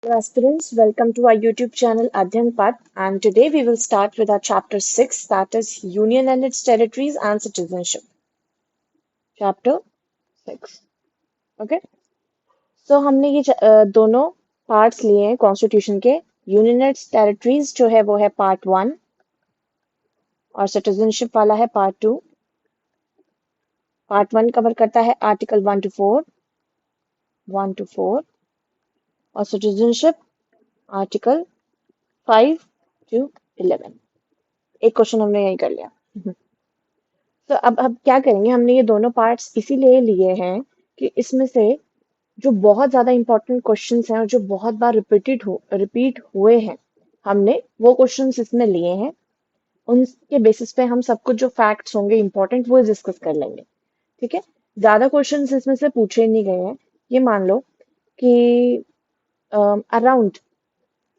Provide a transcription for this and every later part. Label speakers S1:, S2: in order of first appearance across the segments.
S1: Hello aspirants, welcome to our YouTube channel Adhyam Path, and today we will start with our chapter 6, that is Union and its territories and citizenship. Chapter 6. Okay, so हमने ये दोनों parts लिए हैं constitution के. Union and its territories जो है वो है पार्ट 1 और सिटीजनशिप वाला है पार्ट 2. पार्ट 1 कवर करता है आर्टिकल 1 to 4 और सिटीजनशिप आर्टिकल 5 to 11. एक क्वेश्चन हमने यही कर लिया. तो अब क्या करेंगे, हमने ये दोनों पार्ट्स इसीलिए लिए हैं कि इसमें से जो बहुत ज्यादा इंपॉर्टेंट क्वेश्चंस हैं और जो बहुत बार रिपीट हुए हैं, हमने वो क्वेश्चंस इसमें लिए हैं. उनके बेसिस पे हम सब कुछ जो फैक्ट्स होंगे इंपॉर्टेंट वो डिस्कस कर लेंगे. ठीक है, ज्यादा क्वेश्चंस इसमें से पूछे ही नहीं गए हैं. ये मान लो कि अराउंड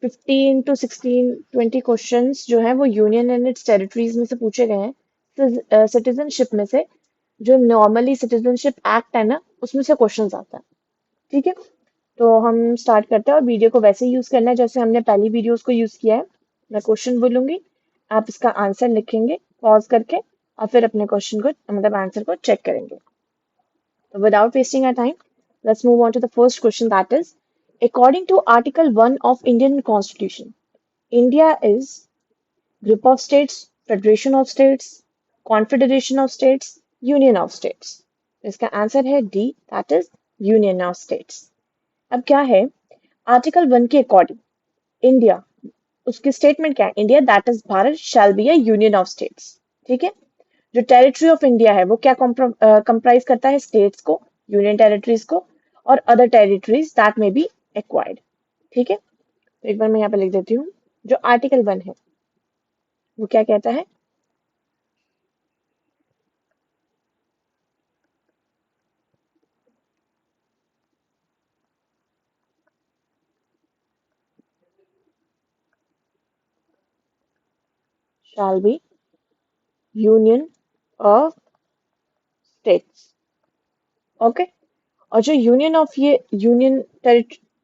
S1: 15 to 16 20 क्वेश्चंस जो हैं वो यूनियन एंड इट्स टेरिटरीज में से पूछे गए हैं. सिटीजनशिप में से जो नॉर्मली सिटीजनशिप एक्ट है ना, उसमें से क्वेश्चंस आता है. ठीक है, तो हम स्टार्ट करते हैं और वीडियो को वैसे ही यूज करना है जैसे हमने पहली वीडियोस को यूज किया है. मैं क्वेश्चन बोलूंगी, आप इसका आंसर लिखेंगे पॉज करके और फिर अपने क्वेश्चन को मतलब आंसर को चेक करेंगे. So without wasting our time, let's move on to the first question, that is, according to Article 1 of Indian Constitution, India is group of states, federation of states, confederation of states, union of states. इसका answer है D, that is union of states. अब क्या है, article 1 के according India, उसकी statement क्या है, India that is Bharat shall be a union of states. ठीक है, जो टेरिटरी ऑफ इंडिया है वो क्या कंप्राइज करता है, स्टेट्स को, यूनियन टेरिटरीज को और अदर टेरिटरीज दैट में बी एक्वायर्ड. ठीक है, तो एक बार मैं यहाँ पे लिख देती हूँ. जो आर्टिकल 1 है वो क्या कहता है, shall be union of states. Okay, और जो यूनियन ऑफ ये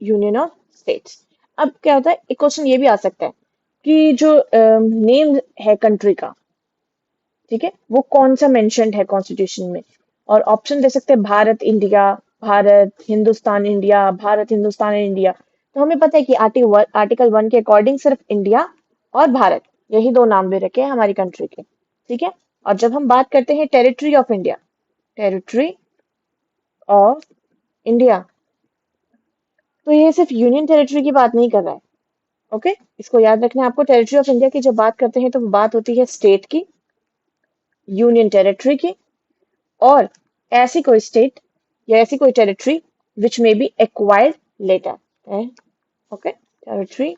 S1: यूनियन ऑफ स्टेट्स. अब क्या होता है, एक क्वेश्चन ये भी आ सकता है कि जो नेम है कंट्री का, ठीक है, वो कौन सा मेंशन्ड है कॉन्स्टिट्यूशन में. और ऑप्शन दे सकते हैं Bharat India, Bharat Hindustan India, Bharat Hindustan India. तो हमें पता है कि आर्टिकल 1 के अकॉर्डिंग सिर्फ इंडिया और भारत, यही दो नाम भी रखे हैं हमारी कंट्री के. ठीक है, और जब हम बात करते हैं territory of India, territory of India, तो ये सिर्फ यूनियन टेरिटरी की बात नहीं कर रहा है. ओके, इसको याद रखना है आपको. टेरिटरी ऑफ इंडिया की जब बात करते हैं तो बात होती है स्टेट की, यूनियन टेरिटरी की, और ऐसी कोई स्टेट या ऐसी कोई टेरिटरी विच में बी एक्वायर्ड लेटर है. Okay, territory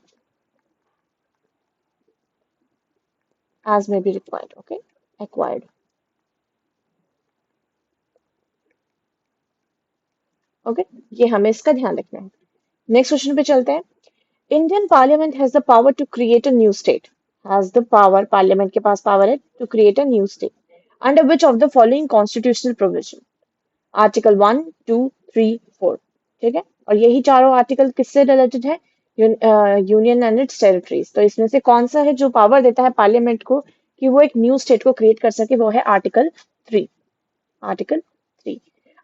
S1: as may be required. Okay, acquired. Okay, ये हमें इसका ध्यान रखना है. नेक्स्ट क्वेश्चन पे चलते हैं. Indian parliament has the power to create a new state. Has the power, parliament के पास पावर है to create a new state under which of the following constitutional provision. Article 1 2 3 4. ठीक है, और यही चारों आर्टिकल किससे रिलेटेड है, यूनियन एंड इट्स टेरिटरीज. तो इसमें से कौन सा है जो पावर देता है पार्लियामेंट को कि वो एक न्यू स्टेट को क्रिएट कर सके, वो है article 3. Article 3.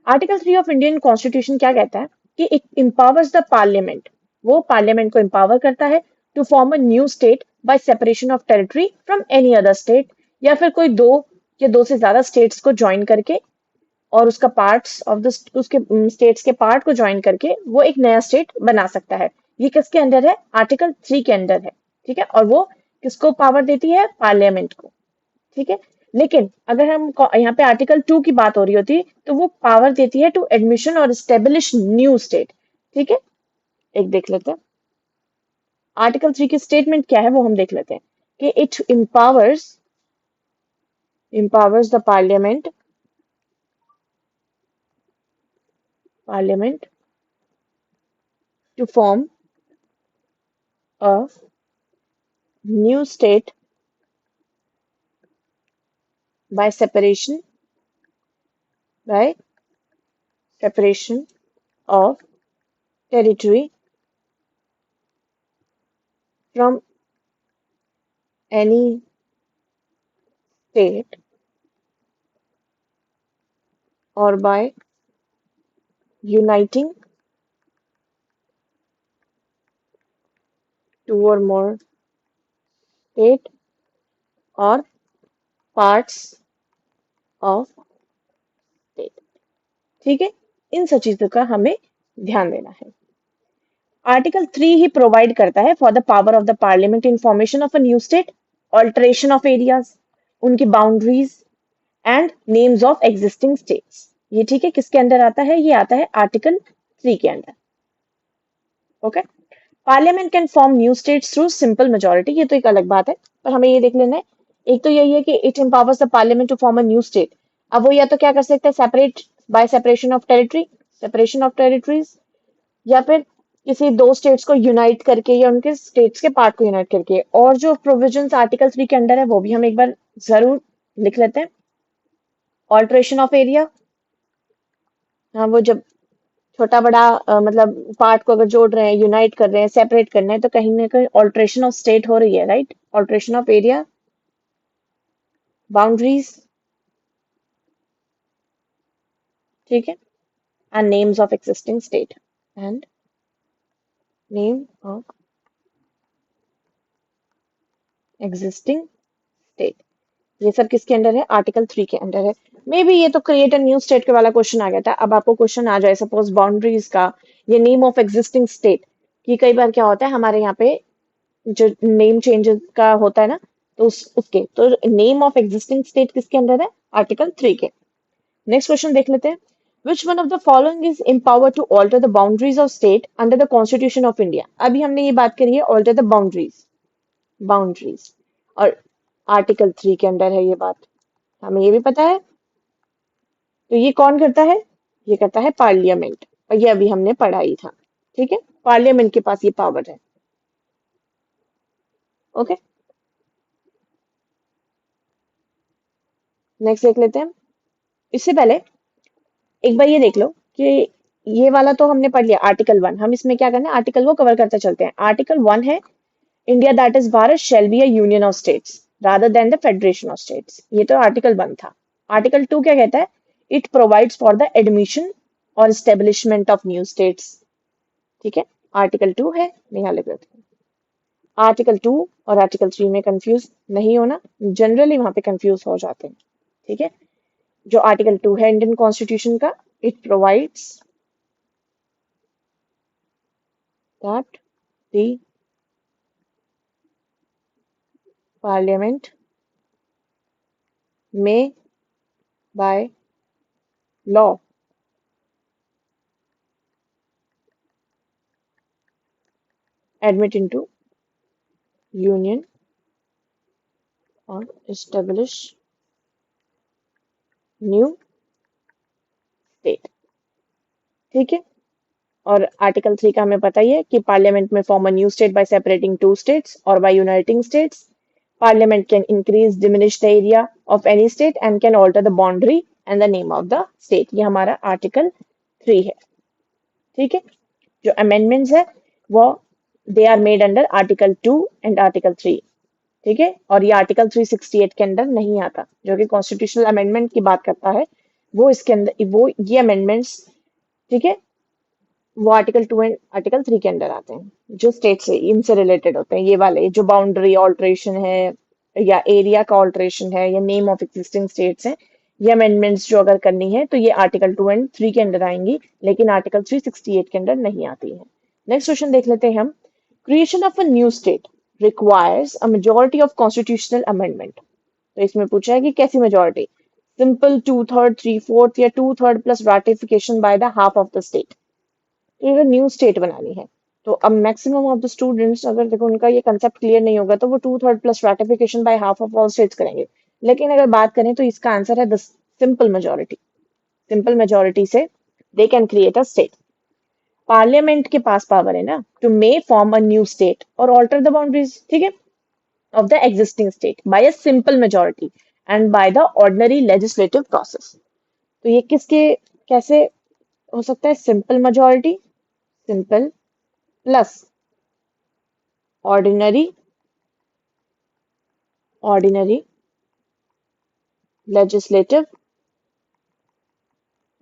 S1: Article 3 of Indian constitution क्या कहता है कि इट एम्पावर्स द पार्लियामेंट, वो पार्लियामेंट को एम्पावर करता है to form a new state by separation of territory from any other state, या फिर कोई दो या दो से ज्यादा स्टेट्स को ज्वाइन करके और उसका पार्ट्स ऑफ द उसके स्टेट्स के पार्ट को ज्वाइन करके वो एक नया स्टेट बना सकता है. ये किसके अंडर है, आर्टिकल 3 के अंडर है. ठीक है, और वो किसको पावर देती है, पार्लियामेंट को. ठीक है, लेकिन अगर हम यहाँ पे आर्टिकल 2 की बात हो रही होती तो वो पावर देती है टू एडमिशन और स्टेब्लिश न्यू स्टेट. ठीक है, एक देख लेते हैं आर्टिकल 3 की स्टेटमेंट क्या है, वो हम देख लेते हैं कि it empowers the parliament to form a new state by by separation of territory from any state or by uniting two or more state or parts of state. ठीक है, इन सब चीजों का हमें ध्यान देना है। आर्टिकल 3 ही प्रोवाइड करता है for the power of the parliament in formation of a new state, alteration of areas, उनकी boundaries and names of existing states. ये ठीक है, किसके अंडर आता है? ये आता है आर्टिकल 3 के under. Okay, parliament can form new states through simple majority, ये तो एक अलग बात है, पर हमें ये देख लेना है। एक तो यही है कि it empowers the parliament to form a new state. अब वो या तो क्या कर सकते हैं, separate by separation of territory, separation of territories, या फिर किसी दो स्टेट्स को यूनाइट करके या उनके स्टेट्स के पार्ट को यूनाइट करके। और जो प्रोविजंस आर्टिकल 3 के अंडर है वो भी हम एक बार जरूर लिख लेते हैं। ऑल्टरेशन ऑफ एरिया, हाँ वो जब छोटा बड़ा मतलब पार्ट को अगर जोड़ रहे हैं, यूनाइट कर रहे हैं, सेपरेट करना है, तो कहीं ना कहीं ऑल्टरेशन ऑफ स्टेट हो रही है, right? Alteration of area, boundaries, ठीक है, and names of existing state and name of existing state. ये सब किसके अंडर है? आर्टिकल 3 के अंडर है। मे बी ये तो क्रिएट अ न्यू स्टेट के वाला क्वेश्चन आ गया था। अब आपको क्वेश्चन आ जाए सपोज बाउंड्रीज का, ये नेम ऑफ एग्जिस्टिंग स्टेट की, कई बार क्या होता है हमारे यहाँ पे जो नेम चेंज का होता है ना, तो उसके तो नेम ऑफ एग्जिस्टिंग स्टेट किसके अंदर है? आर्टिकल 3 के। नेक्स्ट क्वेश्चन देख लेते हैं। Which one of the following is empowered to alter the boundaries of state under the constitution of India? अभी हमने ये बात करी है ऑल्टर द बाउंड्रीज, बाउंड्रीज, और आर्टिकल 3 के अंडर है ये बात, हमें ये भी पता है। तो ये कौन करता है? ये करता है पार्लियामेंट, और ये अभी हमने पढ़ा ही था। ठीक है, पार्लियामेंट के पास ये पावर है। ओके, नेक्स्ट देख लेते हैं। इससे पहले एक बार ये देख लो कि ये वाला तो हमने पढ़ लिया आर्टिकल 1। हम इसमें क्या करना है, आर्टिकल वो कवर करते चलते हैं। आर्टिकल 1 है India that is Bharat shall be a union of states rather than the federation of states. ये तो आर्टिकल 1 था। आर्टिकल 2 क्या कहता है? It provides for the admission और स्टेब्लिशमेंट ऑफ न्यू स्टेट्स। ठीक है, आर्टिकल 2 है, यहाँ लिख देते हैं। आर्टिकल 2 और आर्टिकल 3 में कंफ्यूज नहीं होना, जनरली वहां पे कंफ्यूज हो जाते हैं। ठीक है, जो आर्टिकल 2 है इंडियन कॉन्स्टिट्यूशन का, it provides that the parliament में by law admit into union or establish new state। ठीक है, और आर्टिकल 3 का हमें पता ही है कि पार्लियामेंट में form a new state by separating two states और by uniting states. Parliament can increase diminish the area of any state and can alter the boundary and the name of the state. ये हमारा article 3 है। ठीक है, जो amendments है वो they are made under article 2 and article 3। ठीक है, और ये आर्टिकल 368 के अंदर नहीं आता, जो कि कॉन्स्टिट्यूशनल अमेंडमेंट की बात करता है। वो इसके अंदर वो ये अमेंडमेंट्स, ठीक है, वो आर्टिकल 2 एंड आर्टिकल 3 के अंदर आते हैं, जो स्टेट से इनसे रिलेटेड होते हैं। ये वाले जो बाउंड्री ऑल्ट्रेशन है या एरिया का ऑल्ट्रेशन है या नेम ऑफ एग्जिस्टिंग स्टेट्स है, ये अमेंडमेंट्स जो अगर करनी है तो ये आर्टिकल 2 एंड 3 के अंदर आएंगी, लेकिन आर्टिकल 368 के अंदर नहीं आती है। नेक्स्ट क्वेश्चन देख लेते हैं हम। Creation of a new state requires a majority of constitutional amendment. तो इसमें पूछा है कि कैसी मेजोरिटी? सिंपल 2/3, 3/4 या 2/3 plus ratification by the half of the state. तो अगर न्यू स्टेट बनानी है तो अब मैक्सिमम ऑफ द स्टूडेंट्स, अगर देखो उनका ये कंसेप्ट क्लियर नहीं होगा, तो वो 2/3 plus ratification by half of all states करेंगे। लेकिन अगर बात करें तो इसका आंसर है the simple majority. Simple majority से they can create a state. Parliament के पास पावर है ना to may form a new state और ऑल्टर द बाउंड्रीज, ठीक है, of the existing state by a simple majority and by the ordinary legislative process. तो ये किसके कैसे हो सकता है? Simple majority, simple plus ordinary legislative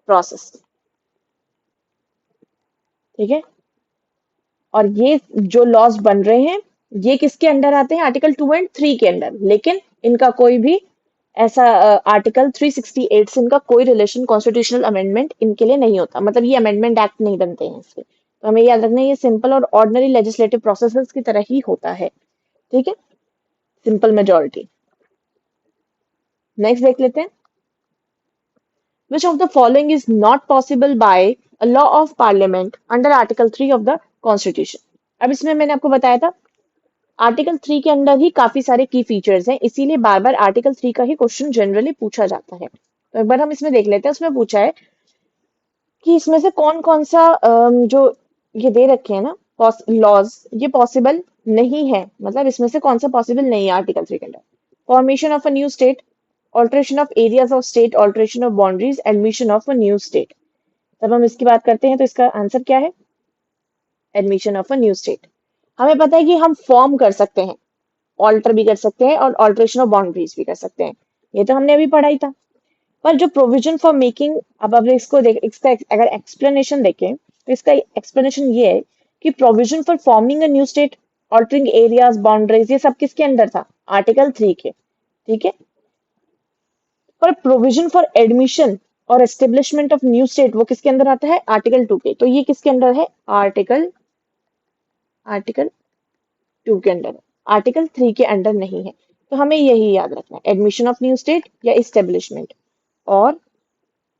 S1: process. ठीक है, और ये जो लॉज बन रहे हैं ये किसके अंडर आते हैं? आर्टिकल 2 और 3 के अंडर, लेकिन इनका कोई भी ऐसा आर्टिकल 368 से इनका कोई रिलेशन कॉन्स्टिट्यूशनल अमेंडमेंट इनके लिए नहीं होता, मतलब ये अमेंडमेंट एक्ट नहीं बनते हैं इसके। तो हमें याद रखना है ये सिंपल और ऑर्डिनरी लेजिस्लेटिव प्रोसेसेस की तरह ही होता है। ठीक है, सिंपल मेजोरिटी। नेक्स्ट देख लेते हैं, which of the following is not possible by a law of parliament under article 3 of the constitution। अब इसमें मैंने आपको बताया था आर्टिकल 3 के अंदर ही काफी सारे की फीचर्स हैं, इसीलिए बार बार आर्टिकल 3 का ही क्वेश्चन जनरली पूछा जाता है। तो एक बार हम इसमें देख लेते हैं, उसमें पूछा है कि इसमें से कौन कौन सा जो ये दे रखे हैं ना लॉज, ये पॉसिबल नहीं है, मतलब इसमें से कौन सा पॉसिबल नहीं है आर्टिकल 3 के अंदर। Formation of a new state, alteration of areas of state, alteration of boundaries, admission of a new state. तब हम इसकी बात करते हैं तो इसका आंसर क्या है? Admission of a new state. हमें पता है कि हम फॉर्म कर सकते हैं, ऑल्टर भी कर सकते हैं और ऑल्ट्रेशन ऑफ बाउंड्रीज भी कर सकते हैं, ये तो हमने अभी पढ़ा ही था। पर जो प्रोविजन फॉर मेकिंग, अब इसको देख, इसका अगर एक्सप्लेनेशन देखें तो इसका एक्सप्लेनेशन ये है कि provision for forming a new state, altering areas, boundaries, ये सब किसके अंदर था? आर्टिकल 3 के। ठीक है, पर प्रोविजन फॉर एडमिशन और एस्टेब्लिशमेंट ऑफ न्यू स्टेट वो किसके अंदर आता है? आर्टिकल 2 के। तो ये किसके अंदर है? आर्टिकल आर्टिकल 2 के अंडर है, आर्टिकल 3 के अंडर नहीं है। तो हमें यही याद रखना है, एडमिशन ऑफ न्यू स्टेट या इस्टेब्लिशमेंट और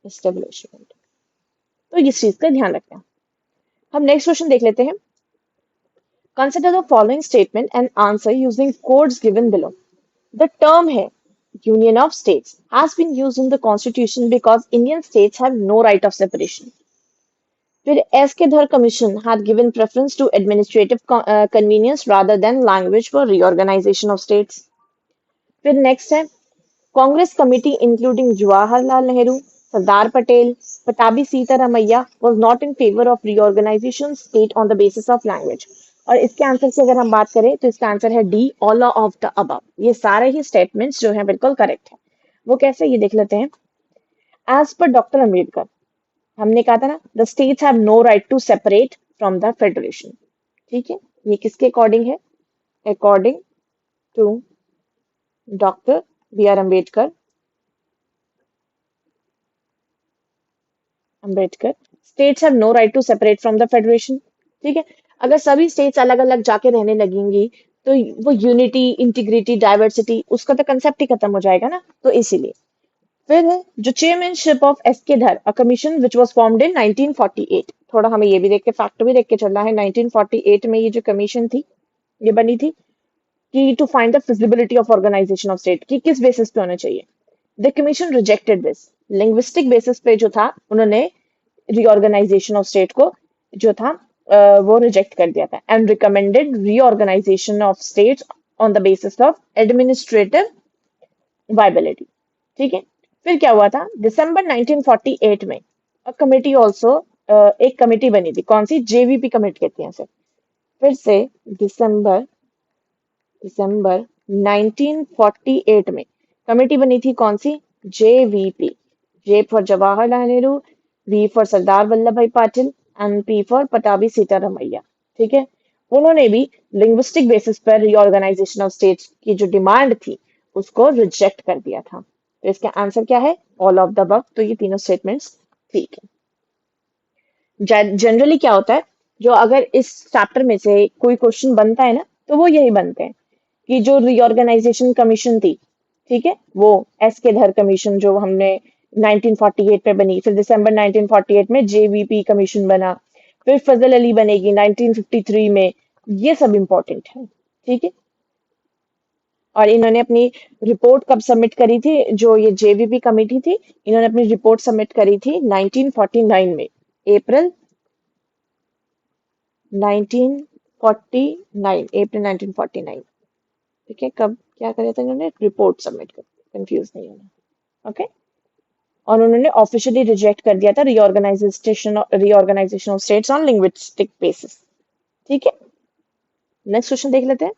S1: इस्टेब्लिशमेंट। तो इस चीज का ध्यान रखना। हम नेक्स्ट क्वेश्चन देख लेते हैं। Consider the following statement and answer using codes given below. The term है Union of States has been used in the Constitution because Indian states have no right of separation. फिर S के धर commission had given preference to administrative convenience rather than language for reorganization of states. फिर next है Congress committee including Jawaharlal Nehru, Sardar Patel, Pattabhi Sitaramayya was not in favor of reorganization state on the basis of language। और इसके answer से अगर हम बात करें तो इसका आंसर है D, all of the above. ये सारे ही स्टेटमेंट्स जो हैं बिल्कुल करेक्ट है। वो कैसे, ये देख लेते हैं। एज पर डॉक्टर अम्बेडकर, हमने कहा था ना, the states have no right to separate from the federation. ठीक है, ये किसके अकॉर्डिंग है? According to doctor B R Ambedkar, states have no right to separate from the federation. ठीक है, अगर सभी स्टेट्स अलग अलग जाके रहने लगेंगी तो वो यूनिटी, इंटीग्रिटी, डाइवर्सिटी, उसका तो कंसेप्ट ही खत्म हो जाएगा ना। तो इसीलिए फिर है जो चेयरमैनशिप ऑफ एस के धर, a commission which was formed in 1948। थोड़ा हमें ये भी देख के फैक्ट भी देख के चलना है। 1948 में ये जो कमीशन थी ये बनी थी कि to find the feasibility of organisation of state, कि किस बेसिस पे होना चाहिए। The commission rejected this, linguistic basis पे जो था उन्होंने रीऑर्गेनाइजेशन ऑफ स्टेट को जो था वो रिजेक्ट कर दिया था and recommended reorganisation of states on the basis of administrative viability. ठीक है, फिर क्या हुआ था दिसंबर 1948 में अ कमेटी ऑल्सो, एक कमेटी बनी थी, कौन सी? जेवीपी कमेटी कहते हैं इसे। फिर से दिसंबर दिसंबर 1948 में कमेटी बनी थी, कौन सी? JVP. J for Jawaharlal Nehru, V for Sardar Vallabhbhai Patil and P for Pattabhi Sitaramayya. ठीक है, उन्होंने भी लिंग्विस्टिक बेसिस पर रीऑर्गेनाइजेशन ऑफ स्टेट्स की जो डिमांड थी उसको रिजेक्ट कर दिया था। तो इसका आंसर क्या है? All of the above. तो ये तीनों स्टेटमेंट्स ठीक है। जनरली क्या होता है, जो अगर इस चैप्टर में से कोई क्वेश्चन बनता है ना तो वो यही बनते हैं कि जो रीऑर्गेनाइजेशन कमीशन थी, ठीक है, वो एस के धर कमीशन जो हमने 1948 में बनी, फिर दिसंबर 1948 में जेवीपी कमीशन बना, फिर फजल अली बनेगी 1953 में, ये सब इंपॉर्टेंट है। ठीक है, और इन्होंने अपनी रिपोर्ट कब सबमिट करी थी? जो ये जेवीपी कमेटी थी, इन्होंने अपनी रिपोर्ट सबमिट करी थी 1949 में, अप्रैल 1949, अप्रैल 1949। ठीक है, कब क्या करे थे इन्होंने? रिपोर्ट सबमिट कर, कंफ्यूज नहीं होना। ओके, और उन्होंने ऑफिशियली रिजेक्ट कर दिया था reorganisation of states on linguistic basis. ठीक है, नेक्स्ट क्वेश्चन देख लेते हैं.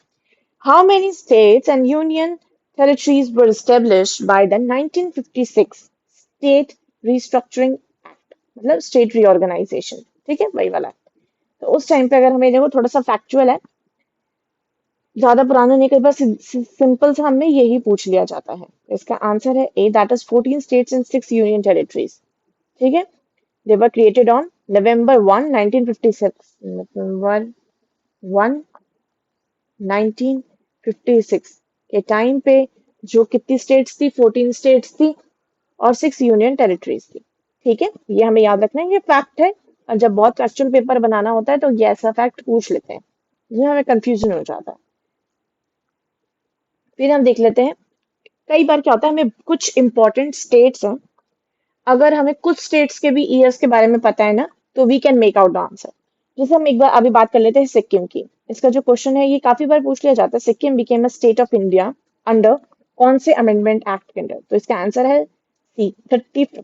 S1: How many states and union territories were established by the 1956 state restructuring act, मतलब स्टेट रीऑर्गेनाइजेशन. ठीक है, वही वाला. तो उस टाइम पे अगर हमें देखो, थोड़ा सा फैक्चुअल है, ज्यादा पुराना नहीं, कई बार सिंपल सा हमें यही पूछ लिया जाता है. इसका आंसर है A, that is 14 states and 6 union territories. ठीक है, they were created on November 1, 1956. November 1, 1956 के टाइम पे जो कितनी स्टेट्स थी, 14 स्टेट्स थी और 6 यूनियन टेरिटरीज थी. ठीक है, ये हमें याद रखना है, ये फैक्ट है. और जब बहुत फैक्चुअल पेपर बनाना होता है तो ये ऐसा फैक्ट पूछ लेते हैं, ये हमें कंफ्यूजन हो जाता है. फिर हम देख लेते हैं, कई बार क्या होता है, हमें कुछ इंपॉर्टेंट स्टेट्स हैं, अगर हमें कुछ स्टेट्स के भी ईयर्स के बारे में पता है ना, तो we can make out the answer. जैसे हम एक बार अभी बात कर लेते हैं सिक्किम की. इसका जो क्वेश्चन है ये काफी बार पूछ लिया जाता है, Sikkim became a state of India under कौन से अमेंडमेंट एक्ट के अंडर. तो इसका आंसर है सी, 35.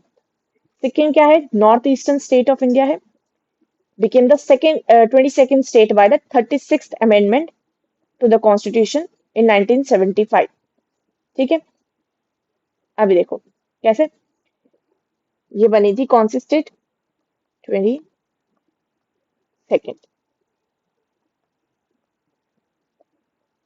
S1: सिक्किम क्या है, north eastern state of India है. Became the second 22nd state by the 36th amendment to the constitution in 1975. ठीक है, अभी देखो कैसे ये बनी थी, कौन सी स्टेट, 22nd.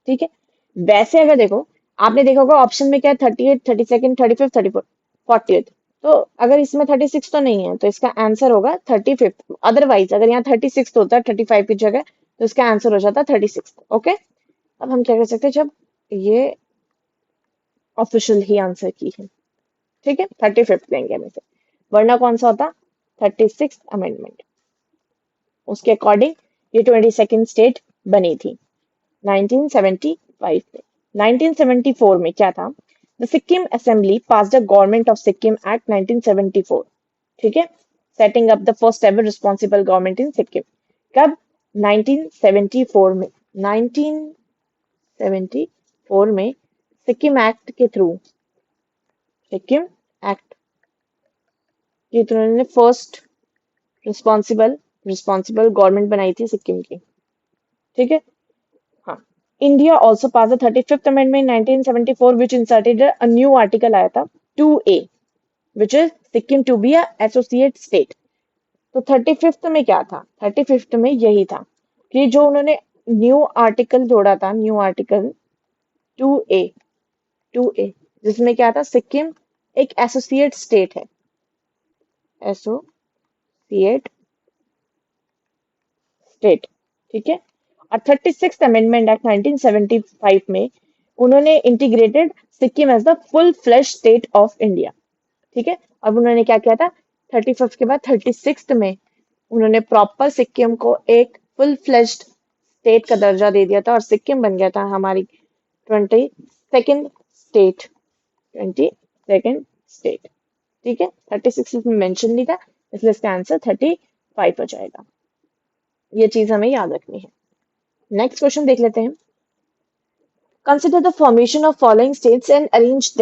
S1: ठीक है, वैसे अगर देखो, आपने देखा होगा ऑप्शन में क्या है, 38, 32nd, 35th, 34th, 40th. तो अगर इसमें 36 तो नहीं है, तो इसका आंसर होगा 35th. अदरवाइज अगर यहाँ 36 होता है 35 की जगह, तो इसका आंसर हो जाता 36. ओके, अब हम क्या कर सकते हैं, जब ये ऑफिशियल ही आंसर की है, ठीक है, 35th लेंगे हम इसे, वरना कौन सा होता, 36th अमेंडमेंट. उसके अकॉर्डिंग ये 22nd स्टेट बनी थी 1975 में. 1974 में क्या था, the Sikkim assembly pass the government of Sikkim act 1974. ठीक है, setting up the first ever responsible government in Sikkim. कब, 1974 में. 1974 में सिक्किम एक्ट के थ्रू, सिक्किम एक्ट के थ्रू उन्होंने फर्स्ट रिस्पॉन्सिबल रिस्पॉन्सिबल गवर्नमेंट बनाई थी सिक्किम की. ठीक है, हाँ. India also pass the 35th amendment 1974 which inserted a new article आया था 2A, which is Sikkim to be a associate state. तो 35th में क्या था, 35th में यही था कि जो उन्होंने न्यू आर्टिकल जोड़ा था, न्यू आर्टिकल 2A, 2A, जिसमें क्या था, सिक्किम एक एसोसिएट स्टेट है, एसोसिएट स्टेट. ठीक है, और 36th अमेंडमेंट एक्ट 1975 में उन्होंने integrated Sikkim as the full fledged state of India. ठीक है, अब उन्होंने क्या किया था, 35th के बाद 36th में उन्होंने प्रॉपर सिक्किम को एक फुल फ्लैश्ड स्टेट का दर्जा दे दिया था, और सिक्किम बन गया था हमारी 22nd स्टेट, 22nd स्टेट. ठीक है, 36 इसमें मेंशन नहीं था, इसलिए इसका आंसर 35 हो जाएगा. ये चीज हमें याद रखनी है. नेक्स्ट क्वेश्चन देख लेते हैं. Consider the formation of following states and arrange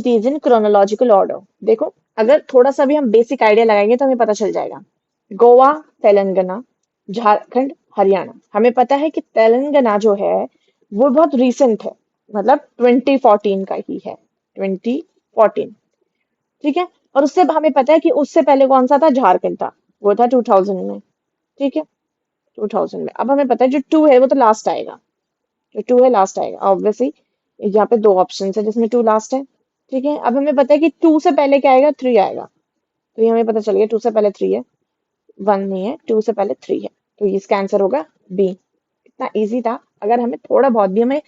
S1: these in chronological order. देखो, अगर थोड़ा सा भी हम बेसिक आइडिया लगाएंगे तो हमें पता चल जाएगा. गोवा, तेलंगाना, झारखंड, हरियाणा. हमें पता है कि तेलंगाना जो है वो बहुत रिसेंट है, मतलब 2014 का ही है, 2014. ठीक है, और उससे हमें पता है कि उससे पहले कौन सा था, झारखंड था, वो था 2000 में. ठीक है, 2000 में. अब हमें पता है जो टू है वो तो लास्ट आएगा, जो टू है लास्ट आएगा ऑब्वियसली. यहाँ पे दो ऑप्शन है जिसमें टू लास्ट है. ठीक है, अब हमें पता है कि टू से पहले क्या आएगा, थ्री आएगा. तो ये हमें पता चल गया टू से पहले थ्री है, वन नहीं है, टू से पहले थ्री है. तो इसका आंसर होगा बी. इतना इजी था. अगर हमें थोड़ा बहुत भी हमें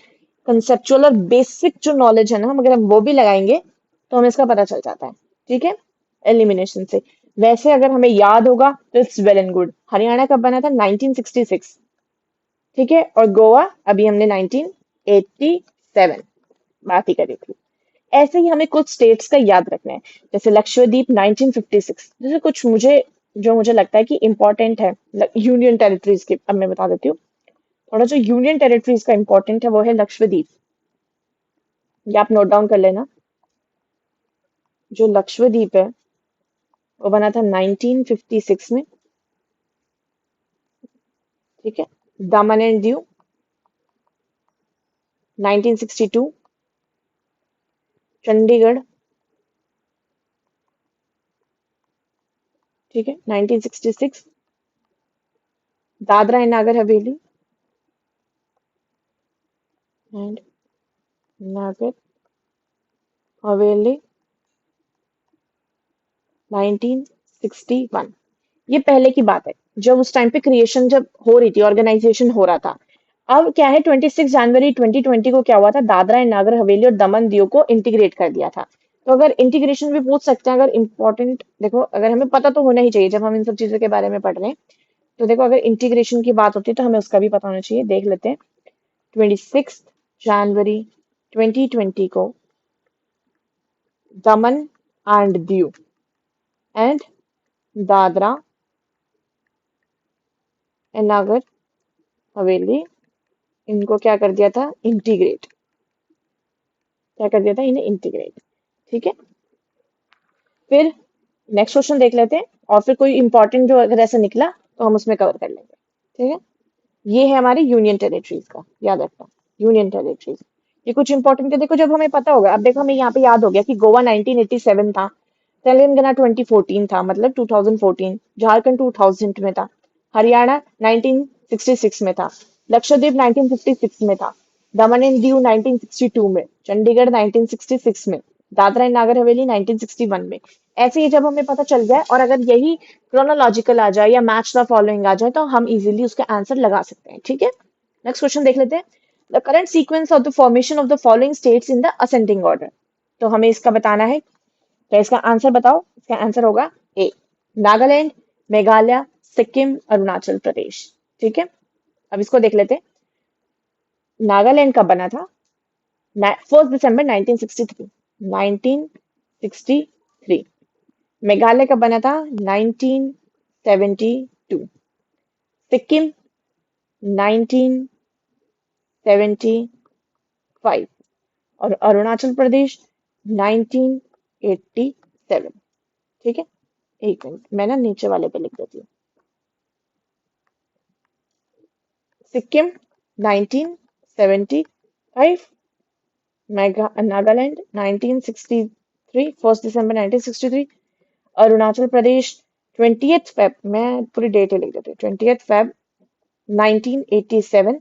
S1: कंसेप्चुअल और बेसिक जो नॉलेज है ना, हम अगर हम वो भी लगाएंगे तो हमें इसका पता चल जाता है. ठीक है, एलिमिनेशन से. वैसे अगर हमें याद होगा तो it's well and good. Haryana कब बना था, 1966. ठीक है, और गोवा अभी हमने 1987 बात ही करी थी. ऐसे ही हमें कुछ स्टेट्स का याद रखना है, जैसे लक्षद्वीप 1956. जैसे कुछ मुझे लगता है कि इंपॉर्टेंट है यूनियन टेरिटरीज के. अब मैं बता देती हूँ, थोड़ा जो यूनियन टेरिटरीज का इंपॉर्टेंट है वो है लक्षद्वीप. ये आप नोट डाउन कर लेना. जो लक्षद्वीप है वो बना था 1956 में. ठीक है, दमन एंड दीव 1962 चंडीगढ़, ठीक है। 1966 दादरा एंड नागर हवेली एंड नागर हवेली 1961। ये पहले की बात है, जब उस टाइम पे क्रिएशन जब हो रही थी, ऑर्गेनाइजेशन हो रहा था। अब क्या है, 26 जनवरी 2020 को क्या हुआ था, दादरा एंड नागर हवेली और दमन दीव को इंटीग्रेट कर दिया था। तो अगर इंटीग्रेशन भी पूछ सकते हैं, अगर इंपॉर्टेंट देखो, अगर हमें पता तो होना ही चाहिए जब हम इन सब चीजों के बारे में पढ़ रहे हैं। तो देखो, अगर इंटीग्रेशन की बात होती है तो हमें उसका भी पता होना चाहिए, देख लेते हैं। 26 जनवरी 2020 को दमन and Diu and Dadra and Nagar Haveli, इनको क्या कर दिया था, इंटीग्रेट। क्या कर दिया था, इन्हें इंटीग्रेट, ठीक है। फिर नेक्स्ट क्वेश्चन देख लेते हैं, और फिर कोई इंपॉर्टेंट जो अगर ऐसा निकला तो हम उसमें कवर कर लेंगे, ठीक है। ये है हमारी यूनियन टेरिटरीज का, याद रखना, यूनियन टेरिटरीज। ये कुछ इंपॉर्टेंट है, देखो जब हमें पता होगा, अब देखो हमें यहाँ पे याद हो गया कि गोवा 1987 था, तेलंगाना 2014 था, मतलब 2014, झारखंड 2000 में था, हरियाणा 1966 में था, लक्षद्वीप 1956 में था, दमन एंड दीव 1962 में, चंडीगढ़ 1966 में, दादरा एंड नागर हवेली 1961 में। ऐसे ही जब हमें पता चल जाए, और अगर यही क्रोनोलॉजिकल आ जाए या मैच द फॉलोइंग आ जाए, तो हम इजीली उसका आंसर लगा सकते हैं, ठीक है। नेक्स्ट क्वेश्चन देख लेते हैं। The current sequence of the formation of the following states in the ascending order. तो हमें इसका बताना है, तो इसका आंसर बताओ। इसका आंसर होगा ए, नागालैंड, मेघालय, सिक्किम, अरुणाचल प्रदेश, ठीक है। अब इसको देख लेते हैं। नागालैंड कब बना था, 1 दिसंबर 1963, 1963। मेघालय कब बना था, 1972। सिक्किम 1975। और अरुणाचल प्रदेश 1987, ठीक है। एक मिनट, मैं ना नीचे वाले पे लिख देती हूँ। सिक्किम 1975, नागालैंड 1963, 1 दिसंबर 1963, अरुणाचल प्रदेश 20th फेब, मैं पूरी डेट ही लिख देती हूँ, 20th फेब 1987,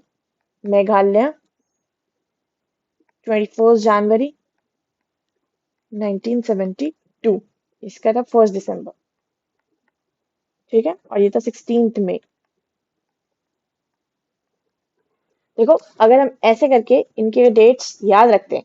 S1: मेघालय 21 जनवरी 1972, इसका था 1 दिसंबर, ठीक है। और ये था 16 मई। देखो, अगर हम ऐसे करके इनके डेट्स याद रखते हैं,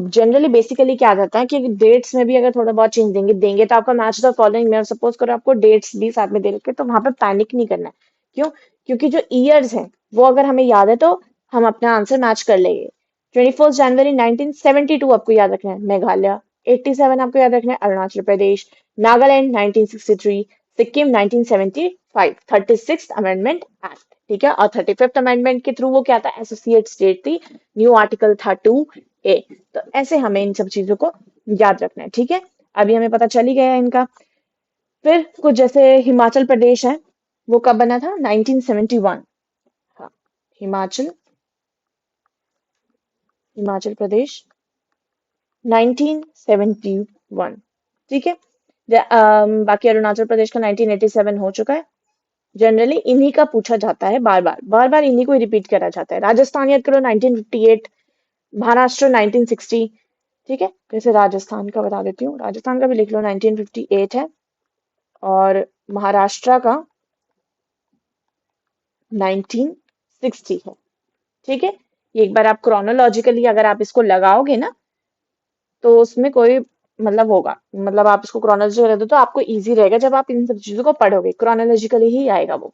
S1: जनरली बेसिकली क्या रहता है कि डेट्स में भी अगर थोड़ा बहुत चेंज देंगे देंगे तो आपका मैच द फॉलोइंग में, सपोज करो आपको डेट्स भी साथ में दे रखे, तो वहां पे पैनिक नहीं करना है। क्यों? क्योंकि जो ईयर्स हैं वो अगर हमें याद है तो हम अपना आंसर मैच कर लेंगे। 21 जनवरी 1972 आपको याद रखना है, मेघालय। 87 आपको याद रखना है, Arunachal Pradesh. Nagaland 1963, Sikkim 1975, 36th amendment act, ठीक है। और 35th अमेंडमेंट के थ्रू वो क्या था, एसोसिएट स्टेट थी, न्यू आर्टिकल था 2A। तो ऐसे हमें इन सब चीजों को याद रखना है, ठीक है। अभी हमें पता चल ही गया है इनका। फिर कुछ जैसे हिमाचल प्रदेश है, वो कब बना था, 1971। हाँ, हिमाचल हिमाचल प्रदेश 1971, ठीक है। बाकी अरुणाचल प्रदेश का 1987 हो चुका है। जनरली इन्हीं का पूछा जाता है, बार बार बार बार इन्हीं को रिपीट करा जाता है। राजस्थान याद करो 1958, महाराष्ट्र 1960, ठीक है। जैसे राजस्थान का बता देती हूँ, राजस्थान का भी लिख लो, 1958 है। और महाराष्ट्र का 1960 है, ठीक है। ये एक बार आप क्रोनोलॉजिकली अगर आप इसको लगाओगे ना, तो उसमें कोई मतलब होगा, मतलब आप इसको क्रोनोलॉजिकली रख दो तो आपको इजी रहेगा, जब आप इन सब चीजों को पढ़ोगे क्रोनोलॉजिकली ही आएगा वो।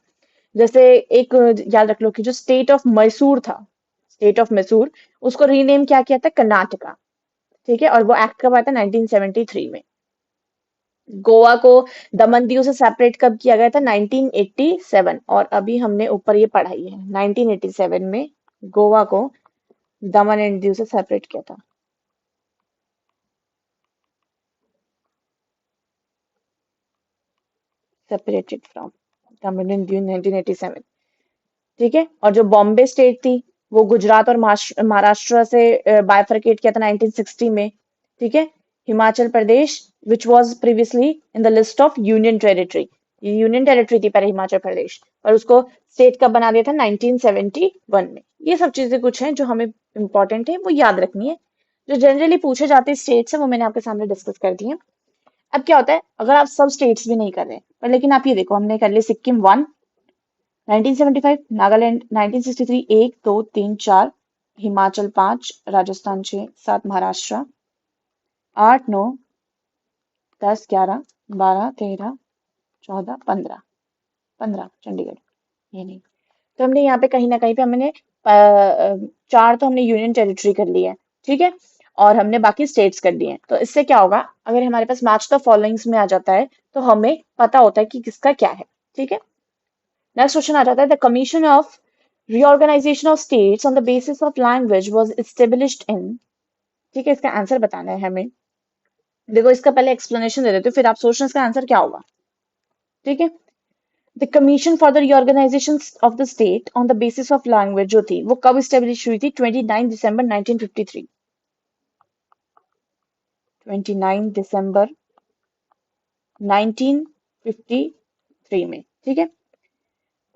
S1: जैसे एक याद रख लो कि जो स्टेट ऑफ मैसूर था, स्टेट ऑफ मैसूर, उसको रीनेम क्या किया था, कर्नाटका, ठीक है। और वो एक्ट कब आया था, 1973 में। गोवा को दमन दीव से सेपरेट कब किया गया था, 1987। और अभी हमने ऊपर ये पढ़ाई है, 1987 में गोवा को दमन एंड दीव से सेपरेट किया था। Separated from Daman and Diu 1987, ठीक है। और जो बॉम्बे स्टेट थी, वो गुजरात और महाराष्ट्र से बाइफरकेट किया था 1960 में। ठीक है। Himachal Pradesh which was previously in the list of union territory, ये यूनियन टेरिटरी थी पहले हिमाचल प्रदेश, और उसको स्टेट कब बना दिया था 1971 में। ये सब चीजें कुछ हैं जो हमें इंपॉर्टेंट है, वो याद रखनी है। जो जनरली पूछे जाते स्टेट्स है वो मैंने आपके सामने डिस्कस कर दिए। अब क्या होता है अगर आप सब स्टेट्स भी नहीं कर रहे पर लेकिन आप ये देखो हमने कर लिया सिक्किम 1 1975, नागालैंड 1963 1 2 3 4, हिमाचल 5, राजस्थान 6 7, महाराष्ट्र 8 9 10 11 12 13 14 15, 15 चंडीगढ़, ये नहीं। तो हमने यहाँ पे कहीं ना कहीं पे हमने 4 तो हमने यूनियन टेरिटरी कर ली है। ठीक है। और हमने बाकी स्टेट्स कर दिए हैं। तो इससे क्या होगा अगर हमारे पास मैच द फॉलोइंग्स में आ जाता है तो हमें पता होता है कि किसका क्या है। ठीक है। नेक्स्ट क्वेश्चन आ जाता है the commission of reorganization of states on the basis of language was established in। ठीक है। इसका आंसर बताना है हमें। देखो इसका पहले एक्सप्लेनेशन दे देते हो फिर आप सोचना इसका आंसर क्या होगा। ठीक है। The commission for the reorganisation of the state on the basis of language जो थी वो कब स्टेब्लिश हुई थी 29 दिसंबर 1953। 29 दिसंबर 1953 में। ठीक है।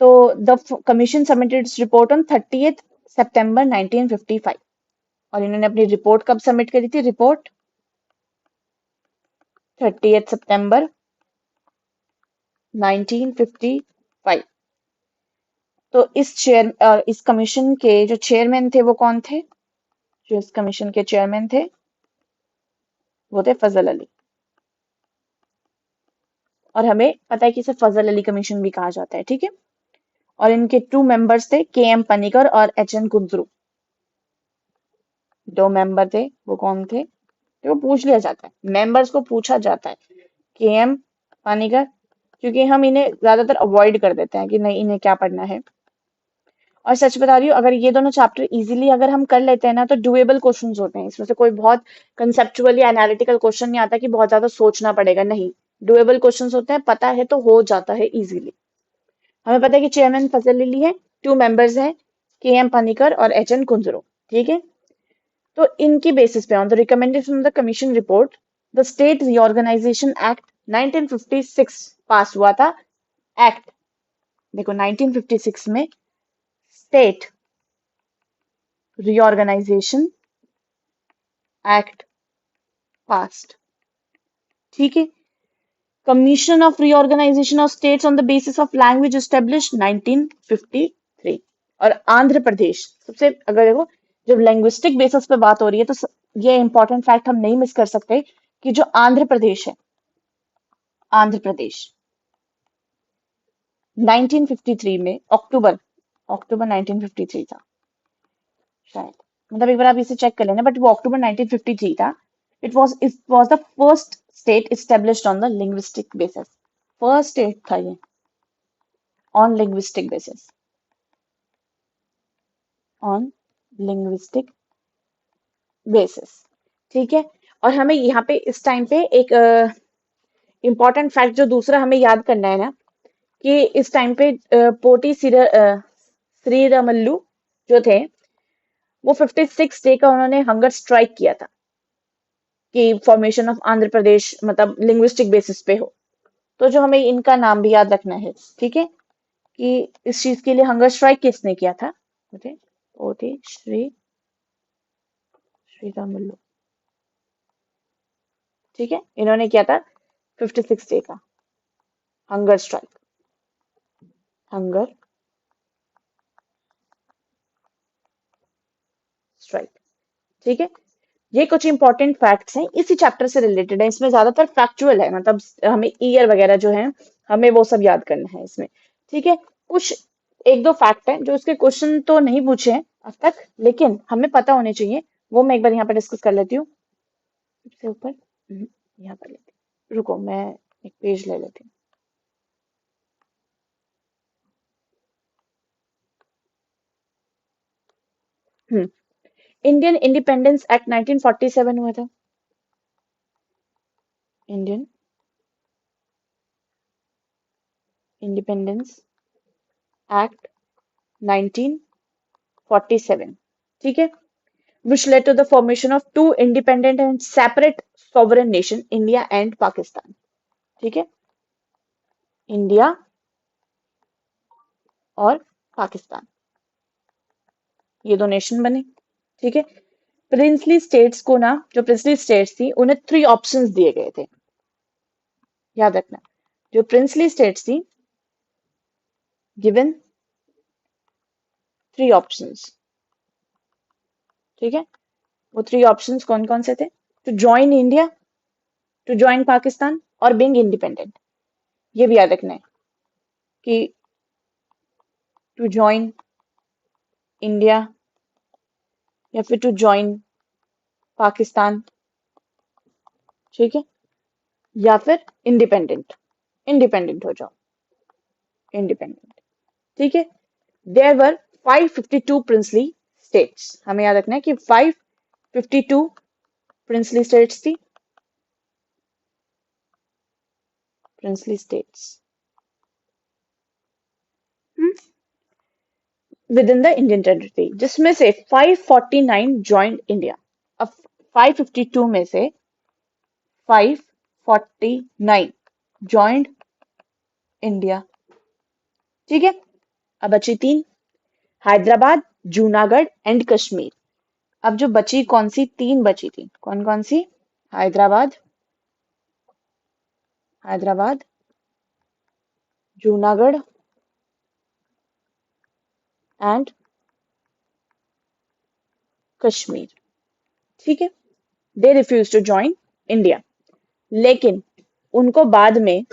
S1: तो the commission submitted its report on 30 सितंबर 1955, और इन्होंने अपनी रिपोर्ट कब सबमिट करी थी, रिपोर्ट 30 सितंबर 1955। तो इस कमीशन के जो चेयरमैन थे वो कौन थे, जो इस कमीशन के चेयरमैन थे वो थे फजल अली। और हमें पता है कि इसे फजल अली कमीशन भी कहा जाता है। ठीक है। और इनके 2 मेंबर्स थे के एम पनिकर और एच एन कुंद्रू। 2 मेंबर थे वो कौन थे, तो वो पूछ लिया जाता है, मेंबर्स को पूछा जाता है के एम पानीकर, क्योंकि हम इन्हें ज्यादातर अवॉइड कर देते हैं कि नहीं इन्हें क्या पढ़ना है। और सच बता रही हूँ अगर ये दोनों चैप्टर इजीली अगर हम कर लेते हैं ना तो डुएबल क्वेश्चंस होते हैं इसमें से, कोई बहुत कंसेप्चुअल या एनालिटिकल क्वेश्चन नहीं आता कि बहुत ज्यादा सोचना पड़ेगा, नहीं। डुएबल क्वेश्चंस होते हैं, पता है तो हो जाता है इजीली। हमें पता है कि चेयरमैन फजल अली है, 2 मेंबर्स हैं के एम पानीकर और एच एन कुंजरो। ठीक है। तो इनकी बेसिस पे on the recommendation of the commission report the state reorganisation act 1956 pass हुआ था। एक्ट देखो 1956 में स्टेट रीऑर्गेनाइजेशन एक्ट पास्ड। ठीक है। Commission of reorganisation of states on the basis of language established 1953। और आंध्र प्रदेश सबसे, अगर देखो जब लैंग्विस्टिक बेसिस पे बात हो रही है तो ये इंपॉर्टेंट फैक्ट हम नहीं मिस कर सकते कि जो आंध्र प्रदेश है, आंध्र प्रदेश 1953 में अक्टूबर, अक्टूबर 1953 था शायद, मतलब एक बार आप इसे चेक कर लेना, बट वो अक्टूबर 1953 था। It was the first state established on the linguistic basis. First state था ये on linguistic basis, on linguistic basis. ठीक है। और हमें यहाँ पे इस टाइम पे एक इम्पॉर्टेंट फैक्ट जो दूसरा हमें याद करना है ना, कि इस टाइम पे पोटी श्रीरामल्लू जो थे वो 56 डे का उन्होंने हंगर स्ट्राइक किया था कि फॉर्मेशन ऑफ आंध्र प्रदेश मतलब लिंग्विस्टिक बेसिस पे हो। तो जो हमें इनका नाम भी याद रखना है। ठीक है। कि इस चीज के लिए हंगर स्ट्राइक किसने किया था, पोटी श्रीरामल्लू। ठीक है। इन्होंने किया था 56 डे का हंगर स्ट्राइक, हंगर स्ट्राइक। ठीक है। ये कुछ इंपॉर्टेंट फैक्ट्स हैं, इसी चैप्टर से रिलेटेड है, इसमें ज्यादातर फैक्चुअल है, मतलब हमें ईयर वगैरह जो है हमें वो सब याद करना है इसमें। ठीक है। कुछ एक दो फैक्ट है जो उसके क्वेश्चन तो नहीं पूछे हैं अब तक लेकिन हमें पता होने चाहिए, वो मैं एक बार यहाँ पर डिस्कस कर लेती हूँ। सबसे ऊपर यहाँ पर लेती हूँ, रुको मैं एक पेज ले लेती हूँ। इंडियन इंडिपेंडेंस एक्ट 1947 हुआ था। Indian independence act 1947। 47, ठीक है, which led to the formation of two independent and separate sovereign nation, India and Pakistan, ठीक है, इंडिया और पाकिस्तान, ये दो नेशन बने, ठीक है। प्रिंसली स्टेट्स को ना, जो प्रिंसली स्टेट्स थी उन्हें 3 ऑप्शंस दिए गए थे, याद रखना, जो प्रिंसली स्टेट्स थी गिवन 3 ऑप्शंस, ठीक है। वो 3 ऑप्शंस कौन कौन से थे? To join India, to join Pakistan और बीइंग इंडिपेंडेंट। ये भी याद रखना है कि टू ज्वाइन इंडिया या फिर टू ज्वाइन पाकिस्तान, ठीक है, या फिर इंडिपेंडेंट, इंडिपेंडेंट हो जाओ, इंडिपेंडेंट, ठीक है। देयर वर 552 प्रिंसली स्टेट्स, हमें याद रखना है कि 552 प्रिंसली स्टेट्स थी, princely states with in the Indian territory, जिसमें से 549 ज्वाइंट इंडिया। अब 552 में से 549 ज्वाइंट इंडिया, ठीक है। अब बची 3, हैदराबाद, जूनागढ़ एंड कश्मीर। अब जो बची कौन सी 3 बची थी, कौन कौन सी? हैदराबाद, हैदराबाद, जूनागढ़ एंड कश्मीर, ठीक है। They refuse to join India, लेकिन उनको बाद में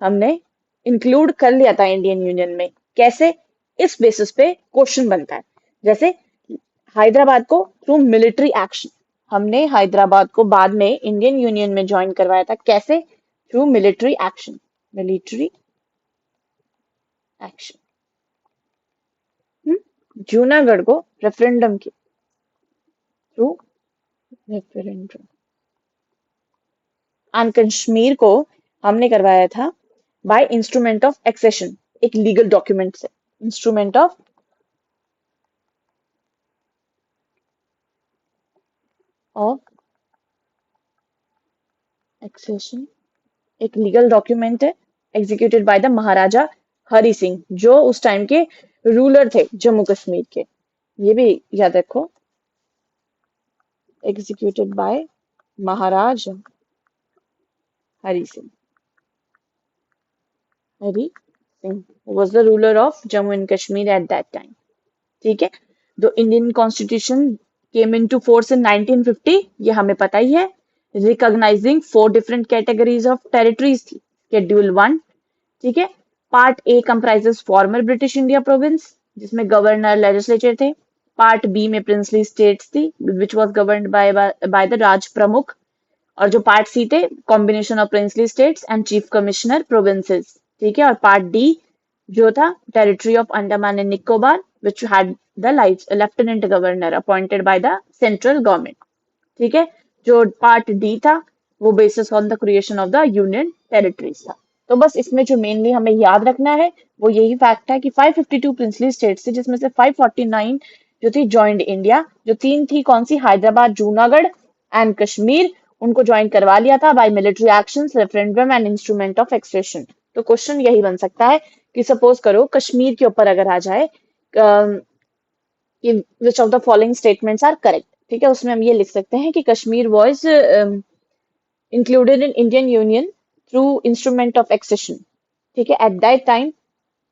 S1: हमने इंक्लूड कर लिया था इंडियन यूनियन में। कैसे? इस बेसिस पे क्वेश्चन बनता है। जैसे हैदराबाद को थ्रू मिलिट्री एक्शन, हमने हैदराबाद को बाद में इंडियन यूनियन में ज्वाइन करवाया था। कैसे? Through military action, military action. Junagadh को रेफरेंडम के थ्रू, रेफरेंडम, एंड कश्मीर को हमने करवाया था बाय इंस्ट्रूमेंट ऑफ एक्सेशन, एक लीगल डॉक्यूमेंट से, इंस्ट्रूमेंट ऑफ एक्सेशन, एक लीगल डॉक्यूमेंट है एग्जीक्यूटेड बाय द महाराजा हरि सिंह, जो उस टाइम के रूलर थे जम्मू कश्मीर के। ये भी याद रखो, executed by Maharaj Hari Singh, Hari Singh was the ruler of Jammu and Kashmir at that time, ठीक है। The Indian constitution came into force in 1950, ये हमें पता ही है। Recognising 4 different categories of territories थी, शेड्यूल 1, ठीक है। Part A comprises former British India province, जिसमें गवर्नर लेजिस्लेचर थे। पार्ट बी में प्रिंसली स्टेट्स थी, which was governed by the Raj Pramukh. और जो पार्ट सी थे, combination of princely states and chief commissioner provinces, ठीक है। और पार्ट डी जो था, territory of Andaman and Nicobar, which had the lieutenant governor appointed by the central government, ठीक है। जो पार्ट डी था वो basis on the creation of the union territories था। तो बस इसमें जो मेनली हमें याद रखना है वो यही फैक्ट है कि 552 प्रिंसली स्टेट्स थी, जिसमें से 549 जो थी ज्वाइंट इंडिया। जो 3 थी कौन सी? हैदराबाद, जूनागढ़ एंड कश्मीर, उनको ज्वाइन करवा लिया था by military actions, referendum and instrument of expression. तो क्वेश्चन यही बन सकता है कि सपोज करो कश्मीर के ऊपर अगर आ जाए कि which of the following statements are correct, ठीक है। उसमें हम ये लिख सकते हैं कि Kashmir was included in Indian union through instrument of accession, ठीक है, at that time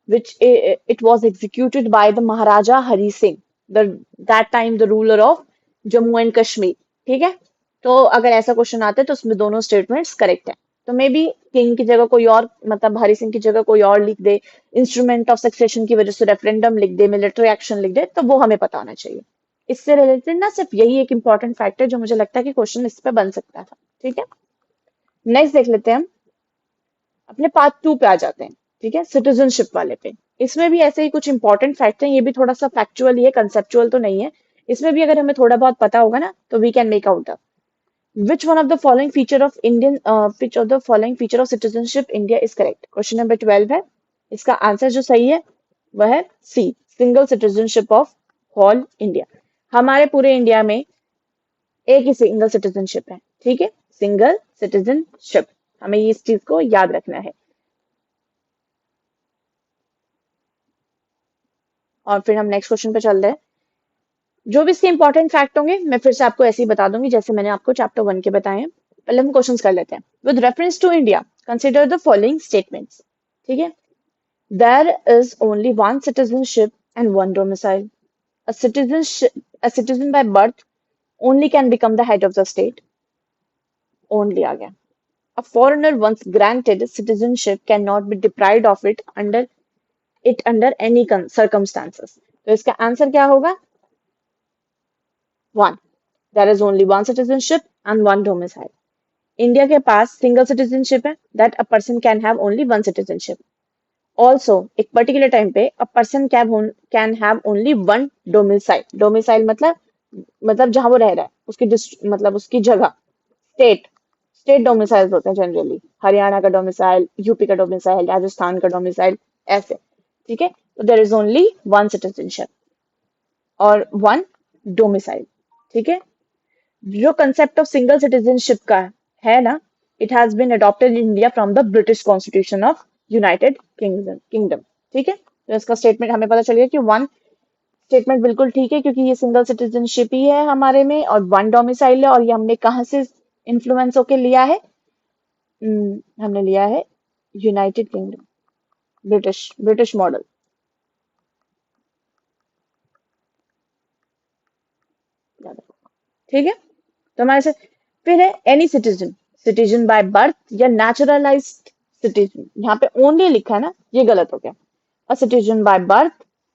S1: which it was executed by the Maharaja Hari Singh, that time the ruler of Jammu and Kashmir, ठीक है। तो अगर ऐसा क्वेश्चन आता है तो उसमें दोनों स्टेटमेंट्स करेक्ट है। तो मे बी किंग की जगह कोई और, मतलब हरि सिंह की जगह कोई और लिख दे, इंस्ट्रूमेंट ऑफ सक्सेशन की वजह से रेफरेंडम लिख दे, मिलिट्री एक्शन लिख दे, तो वो हमें पता होना चाहिए। इससे रिलेटेड ना सिर्फ यही एक इंपॉर्टेंट फैक्ट है जो मुझे लगता है कि क्वेश्चन इस पे बन सकता था, ठीक है। नेक्स्ट देख लेते हैं हम, अपने पार्ट 2 पे आ जाते हैं, ठीक है, सिटीजनशिप वाले पे। इसमें भी ऐसे ही कुछ इंपॉर्टेंट फैक्ट हैं, ये भी थोड़ा सा फैक्चुअल ही है, कंसेप्चुअल तो नहीं है। इसमें भी अगर हमें थोड़ा बहुत पता होगा ना तो we can make out the which one of the following feature of Indian which of the following feature of citizenship India is correct। Question number 12 है, इसका आंसर जो सही है वह है C, single citizenship of whole India, हमारे पूरे India में एक ही सिंगल सिटीजनशिप है, ठीक है, सिंगल सिटीजनशिप, हमें इस चीज को याद रखना है। और फिर हम नेक्स्ट क्वेश्चन पे चल रहे हैं। जो भी इसके इंपॉर्टेंट फैक्ट होंगे मैं फिर से आपको ऐसे ही बता दूंगी जैसे मैंने आपको चैप्टर 1 के बताए हैं। पहले हम क्वेश्चंस कर लेते हैं। With reference to India consider the following statements, ठीक है। There is only one citizenship and one domicile, a citizen by birth only can become the head of the state, only आ गया। A foreigner once granted citizenship cannot be deprived of it under any circumstances। तो इसका answer क्या होगा? One, there is only one citizenship and one domicile। India के पास single citizenship है, that a person can have only one citizenship. Also एक particular time पे a person can have only one domicile. Domicile मतलब जहां वो रह रहा है उसकी मतलब उसकी जगह, स्टेट। स्टेट डोमिसाइल्स होते हैं जनरली, हरियाणा का डोमिसाइल, यूपी का डोमिसाइल, राजस्थान का डोमिसाइल, ऐसे, ठीक है। तो there is only one citizenship और वन डोमिसाइल, ठीक है। जो कंसेप्ट ऑफ सिंगल सिटीजनशिप का है ना, it has been adopted in India from the British constitution of United Kingdom, ठीक है। तो इसका स्टेटमेंट हमें पता चल गया कि वन स्टेटमेंट बिल्कुल ठीक है क्योंकि ये सिंगल सिटीजनशिप ही है हमारे में, और वन डोमिसाइल है, और ये हमने कहाँ से इन्फ्लुएंस होके लिया है? हमने लिया है United kingdom, British British model. ठीक है, तो हमारे से फिर है any citizen, citizen by birth या नेचुरलाइज्ड सिटीजन। यहाँ पे ओनली लिखा है ना, ये गलत हो गया। A citizen by birth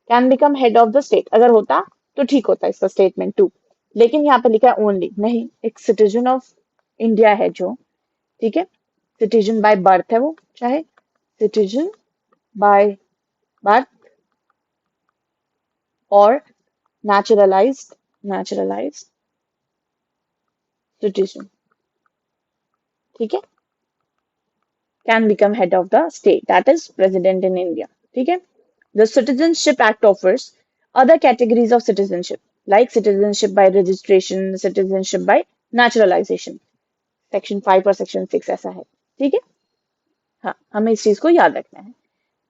S1: can become head of the state, अगर होता तो ठीक होता इसका स्टेटमेंट टू, लेकिन यहाँ पे लिखा है ओनली, नहीं, एक सिटीजन ऑफ इंडिया है जो, ठीक है, सिटीजन बाय बर्थ है वो, चाहे सिटीजन बाय बर्थ और नेचुरलाइज्ड सिटीजन, ठीक है, can become head of the state, that is president in India, ठीक है। The Citizenship Act offers other categories of citizenship like citizenship by registration, citizenship by naturalization, section 5 और section 6 ऐसा है, ठीक है। हाँ, हमें इस चीज को याद रखना है।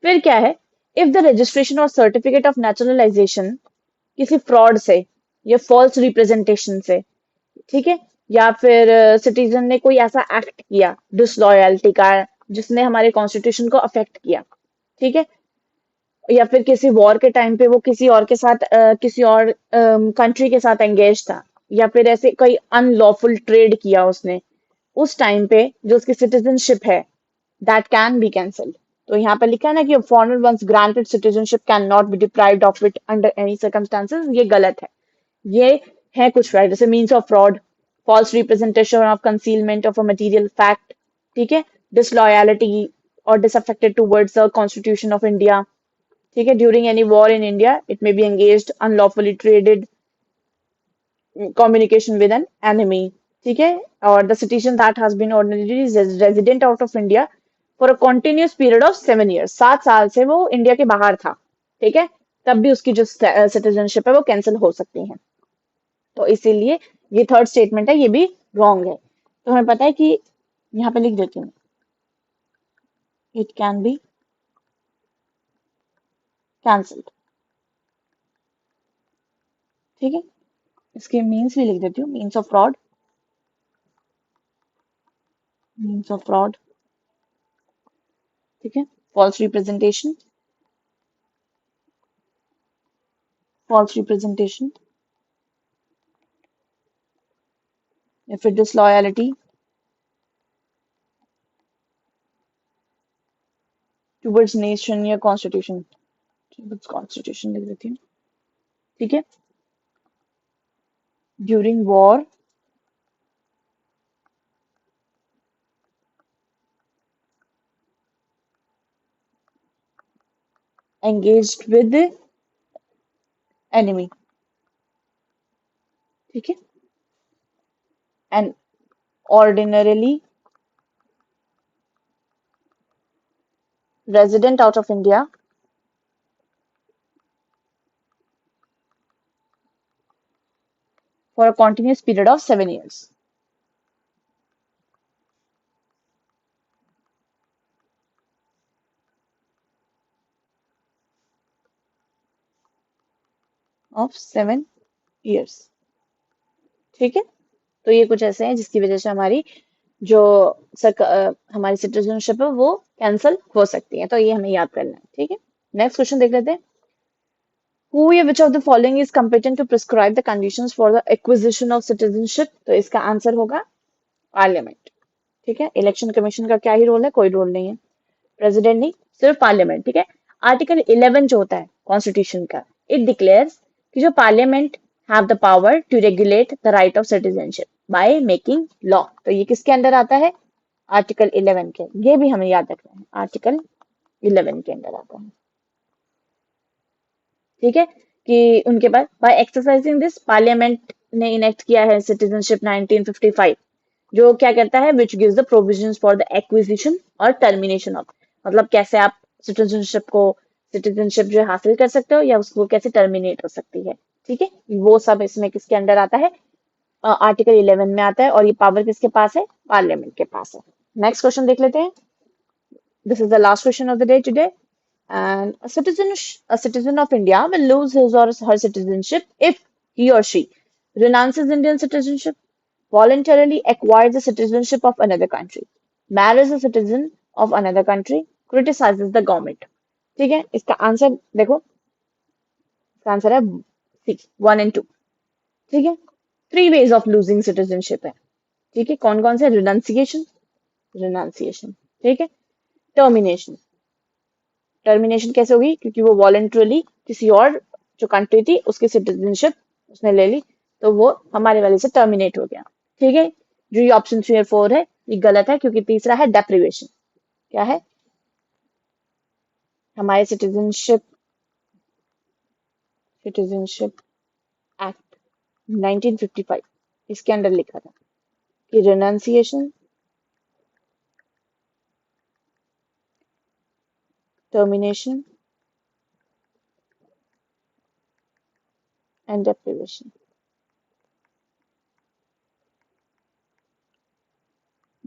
S1: फिर क्या है? इफ द रजिस्ट्रेशन और सर्टिफिकेट ऑफ नेचुरलाइजेशन किसी फ्रॉड से या फॉल्स रिप्रेजेंटेशन से, ठीक है, या फिर सिटीजन ने कोई ऐसा एक्ट किया डिसलॉयल्टी का जिसने हमारे कॉन्स्टिट्यूशन को अफेक्ट किया, ठीक है, या फिर किसी वॉर के टाइम पे वो किसी और के साथ किसी और कंट्री के साथ एंगेज था, या फिर ऐसे कोई अनलॉफुल ट्रेड किया उसने, उस टाइम पे जो उसकी सिटीजनशिप है दैट कैन बी कैंसल्ड। तो यहाँ पे लिखा है ना कि foreigner once granted citizenship can not be deprived of it under any circumstances, ये गलत है। ये है कुछ फैक्ट जैसे means of fraud, false representation of concealment of a material fact, ठीक है, डिसलॉयलिटी और disaffected towards the constitution of India, ठीक है, during any war in India it may be engaged unlawfully traded communication with an enemy, ठीक है, और the citizen that has been ordinarily resident out of India for a continuous period of 7 years, 7 साल से वो India के बाहर था, ठीक है, तब भी उसकी जो सिटीजनशिप है वो कैंसिल हो सकती है। तो इसीलिए ये थर्ड स्टेटमेंट है, ये भी रॉन्ग है। तो हमें पता है कि यहाँ पे लिख देती हूँ, इट कैन बी कैंसल्ड, ठीक है। इसके मीन्स भी लिख देती हूँ, मीन्स ऑफ फ्रॉड, ठीक है, फॉल्स रिप्रेजेंटेशन, फॉल्स रिप्रेजेंटेशन, या फिर डिसलॉयलिटी टुवर्ड्स नेशन या कॉन्स्टिट्यूशन, कॉन्स्टिट्यूशन लिख देती हूँ, ठीक है, during war engaged with enemy, ठीक है, and ordinarily resident out of India for a continuous period of 7 years. Of 7 years. ठीक है, तो ये कुछ ऐसे हैं जिसकी वजह से हमारी जो हमारी सिटीजनशिप है वो कैंसिल हो सकती है, तो ये हमें याद करना है। ठीक है, नेक्स्ट क्वेश्चन देख लेते हैं। Who या which of the following is competent to prescribe the conditions for the acquisition of citizenship? तो इसका आंसर होगा पार्लियामेंट। ठीक है, इलेक्शन कमीशन का क्या ही रोल है, कोई रोल नहीं है, प्रेसिडेंट नहीं, सिर्फ पार्लियामेंट। ठीक है, आर्टिकल 11 जो होता है कॉन्स्टिट्यूशन का, इट डिक्लेयर्स कि जो parliament have the power to regulate the right of citizenship by making law. तो ये किसके अंडर आता है? आर्टिकल 11 के। ये भी हमें याद रखना है, आर्टिकल 11 के अंडर आता है। ठीक है, कि उनके पास बाय एक्सरसाइजिंग दिस पार्लियामेंट ने इनेक्ट किया है सिटीजनशिप 1955, जो क्या करता है, which gives the provisions for the acquisition और टर्मिनेशन ऑफ, मतलब कैसे आप सिटीजनशिप जो हासिल कर सकते हो या उसको कैसे टर्मिनेट हो सकती है। ठीक है, वो सब इसमें किसके अंडर आता है? आर्टिकल 11 में आता है, और ये पावर किसके पास है? पार्लियामेंट के पास है। नेक्स्ट क्वेश्चन देख लेते हैं। This is the last question of the day today. And a citizen of India will lose his or her citizenship if he or she renounces Indian citizenship, voluntarily acquires the citizenship of another country, marries a citizen of another country, criticizes the government. ठीक है, इसका answer देखो, इसका answer है सी, 1 and 2। ठीक है, 3 ways of losing citizenship है। ठीक है, कौन कौन से? रिनाउंसिएशन, रिनाउंसिएशन, ठीक है, टर्मिनेशन, टर्मिनेशन कैसे होगी? क्योंकि वो वॉलंटरली किसी और जो कंट्री थी उसकी सिटीजनशिप उसने ले ली, तो वो हमारे वाले से टर्मिनेट हो गया। ठीक है, जो ये ऑप्शन 3 और 4 है ये गलत है, क्योंकि तीसरा है डेप्रिवेशन। क्या है? हमारे सिटीजनशिप एक्ट 1955 इसके अंडर लिखा था कि रिनाउंसिएशन, टर्मिनेशन एंड डेप्रिवेशन,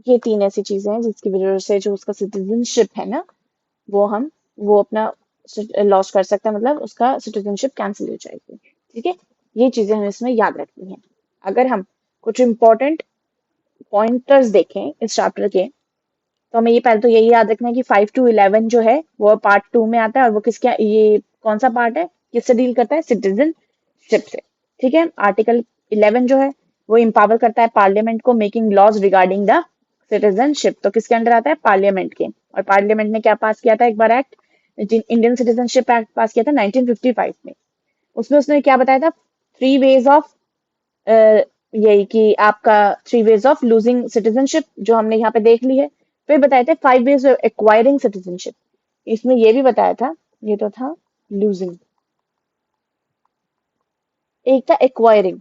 S1: ये 3 ऐसी चीजें हैं जिसकी वजह से जो उसका सिटीजनशिप है ना, वो अपना लॉस कर सकता है, मतलब उसका सिटीजनशिप कैंसिल हो जाएगी। ठीक है, ये चीजें हमें इसमें याद रखनी है। अगर हम कुछ इंपॉर्टेंट पॉइंटर्स देखें इस चैप्टर के, तो हमें ये पहले तो यही याद रखना है कि 5 to 11 जो है वो पार्ट 2 में आता है, और वो किसके, ये कौन सा पार्ट है, किससे डील करता है? सिटीजनशिप से। ठीक है, आर्टिकल 11 जो है वो इम्पावर करता है पार्लियामेंट को making laws regarding the citizenship. तो किसके अंडर आता है? पार्लियामेंट के। और पार्लियामेंट ने क्या पास किया था एक बार एक्ट, इंडियन सिटीजनशिप एक्ट पास किया था 1955 में। उसमें उसने क्या बताया था? 3 ways ऑफ, यही कि आपका 3 ways ऑफ लूजिंग सिटीजनशिप जो हमने यहाँ पे देख ली है। फिर बताए थे 5 ways ऑफ एक्वायरिंग सिटीजनशिप, इसमें ये भी बताया था, ये तो था लूजिंग, एक था एक्वायरिंग।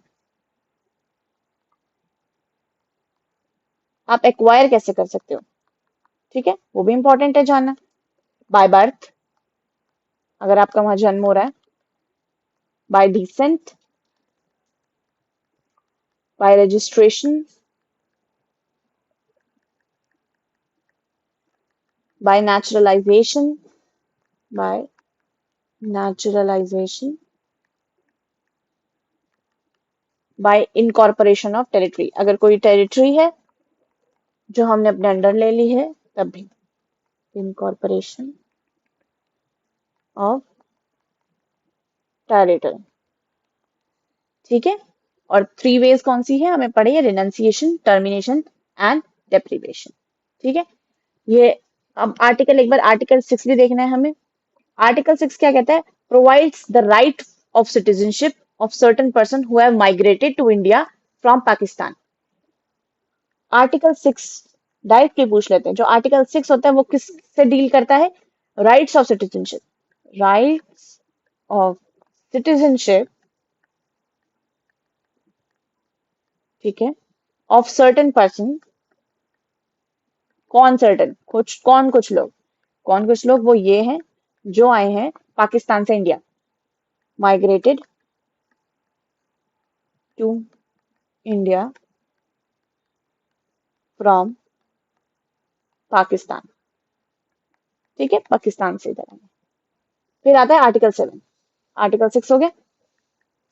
S1: आप एक्वायर कैसे कर सकते हो? ठीक है, वो भी इंपॉर्टेंट है जानना। बाय बर्थ, अगर आपका वहां जन्म हो रहा है, bye decent, bye registration, bye naturalisation, bye naturalisation, bye incorporation of territory, अगर कोई टेरिटरी है जो हमने अपने अंडर ले ली है तब भी, इनकॉर्पोरेशन ऑफ टेरिटरी। ठीक है, और 3 ways कौन सी है हमें पढ़ी है? Renunciation, termination and deprivation. ठीक है, ये अब आर्टिकल, एक बार आर्टिकल 6 भी देखना है हमें। आर्टिकल 6 क्या कहता है? Provides the right of citizenship of certain person who have migrated to India from Pakistan. Article 6 directly पूछ लेते हैं, जो आर्टिकल 6 होता है वो किससे डील करता है? Rights of citizenship, rights of citizenship, ठीक है, ऑफ सर्टेन पर्सन। कौन सर्टेन? कौन कुछ लोग वो ये हैं जो आए हैं पाकिस्तान से India, migrated to India from Pakistan. ठीक है, पाकिस्तान से इधर आए। फिर आता है आर्टिकल 7। आर्टिकल 6 हो गया।